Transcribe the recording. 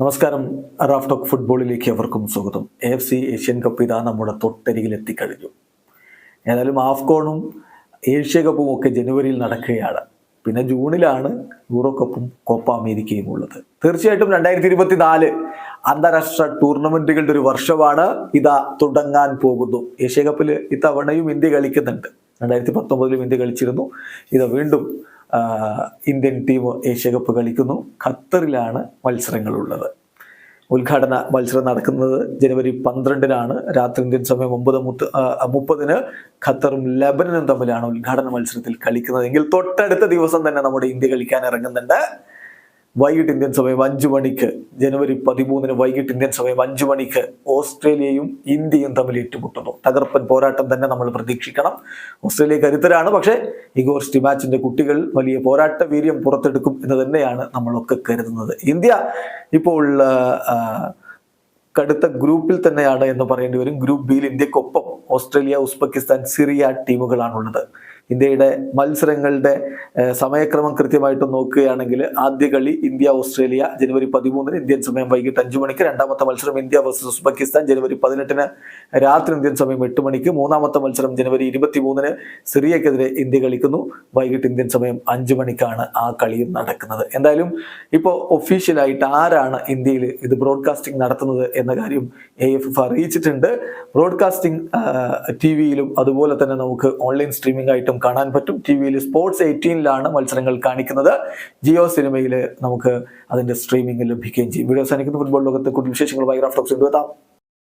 നമസ്കാരം. Raf talk ഫുട്ബോളിലേക്ക് അവർക്കും സ്വാഗതം. AFC ഏഷ്യൻ കപ്പ് ഇതാ നമ്മുടെ തൊട്ടരികിൽ എത്തിക്കഴിഞ്ഞു. ഏതായാലും ആഫ്കോണും ഏഷ്യ കപ്പും ഒക്കെ ജനുവരിയിൽ നടക്കുകയാണ്. പിന്നെ ജൂണിലാണ് യൂറോ കപ്പും കോപ്പ അമേരിക്കയും ഉള്ളത്. തീർച്ചയായിട്ടും 2024 അന്താരാഷ്ട്ര ടൂർണമെന്റുകളുടെ ഒരു വർഷമാണ് ഇതാ തുടങ്ങാൻ പോകുന്നു. ഏഷ്യ കപ്പിൽ ഇത്തവണയും ഇന്ത്യ കളിക്കുന്നുണ്ട്. 2019 ഇന്ത്യ കളിച്ചിരുന്നു. ഇത് വീണ്ടും ഇന്ത്യൻ ടീം ഏഷ്യ കപ്പ് കളിക്കുന്നു. ഖത്തറിലാണ് മത്സരങ്ങളുള്ളത്. ഉദ്ഘാടന മത്സരം നടക്കുന്നത് ജനുവരി 12 രാത്രി ഇന്ത്യൻ സമയം 9:30 ഖത്തറും ലെബനനും തമ്മിലാണ് ഉദ്ഘാടന മത്സരത്തിൽ കളിക്കുന്നതെങ്കിൽ തൊട്ടടുത്ത ദിവസം തന്നെ നമ്മുടെ ഇന്ത്യ കളിക്കാൻ ഇറങ്ങുന്നുണ്ട്. വൈകിട്ട് ഇന്ത്യൻ സമയം 5 മണിക്ക്, ജനുവരി 13 വൈകിട്ട് ഇന്ത്യൻ സമയം 5 മണിക്ക് ഓസ്ട്രേലിയയും ഇന്ത്യയും തമ്മിൽ ഏറ്റുമുട്ടുന്നു. തകർപ്പൻ പോരാട്ടം തന്നെ നമ്മൾ പ്രതീക്ഷിക്കണം. ഓസ്ട്രേലിയ കരുത്തരാണ്, പക്ഷേ ഇഗോർ സ്റ്റിമാച്ചിന്റെ കുട്ടികൾ വലിയ പോരാട്ട വീര്യം പുറത്തെടുക്കും എന്ന് തന്നെയാണ് നമ്മളൊക്കെ കരുതുന്നത്. ഇന്ത്യ ഇപ്പോൾ കടുത്ത ഗ്രൂപ്പിൽ തന്നെയാണ് എന്ന് പറയേണ്ടി വരും. ഗ്രൂപ്പ് ബിയിൽ ഇന്ത്യക്കൊപ്പം ഓസ്ട്രേലിയ, ഉസ്ബെക്കിസ്ഥാൻ, സിറിയ ടീമുകളാണുള്ളത്. ഇന്ത്യയുടെ മത്സരങ്ങളുടെ സമയക്രമം കൃത്യമായിട്ട് നോക്കുകയാണെങ്കിൽ ആദ്യ കളി ഇന്ത്യ ഓസ്ട്രേലിയ ജനുവരി 13 ഇന്ത്യൻ സമയം വൈകിട്ട് 5 മണിക്ക്. രണ്ടാമത്തെ മത്സരം ഇന്ത്യ വേഴ്സസ് ഉസ്ബെക്കിസ്ഥാൻ ജനുവരി 18 രാത്രി ഇന്ത്യൻ സമയം 8 മണിക്ക്. മൂന്നാമത്തെ മത്സരം ജനുവരി 23 സിറിയക്കെതിരെ ഇന്ത്യ കളിക്കുന്നു. വൈകിട്ട് ഇന്ത്യൻ സമയം 5 മണിക്കാണ് ആ കളിയും നടക്കുന്നത്. എന്തായാലും ഇപ്പോൾ ഒഫീഷ്യലായിട്ട് ആരാണ് ഇന്ത്യയിൽ ഇത് ബ്രോഡ്കാസ്റ്റിംഗ് നടത്തുന്നത് എന്ന കാര്യം AFF അറിയിച്ചിട്ടുണ്ട്. ബ്രോഡ്കാസ്റ്റിംഗ് TV-യിലും അതുപോലെ തന്നെ നമുക്ക് ഓൺലൈൻ സ്ട്രീമിംഗ് ആയിട്ടും കാണാൻ പറ്റും. TV-യിൽ സ്പോർട്സ് 18 മത്സരങ്ങൾ കാണിക്കുന്നത്. ജിയോ സിനിമയിൽ നമുക്ക് അതിന്റെ സ്ട്രീമിംഗ് ലഭിക്കുകയും ചെയ്യും. വീഡിയോ അവസാനിക്കുന്ന ഫുട്ബോൾ ലോകത്തെ കൂടുതൽ വിശേഷങ്ങളുമായി റാഫ് ടോക്സ് എത്താം.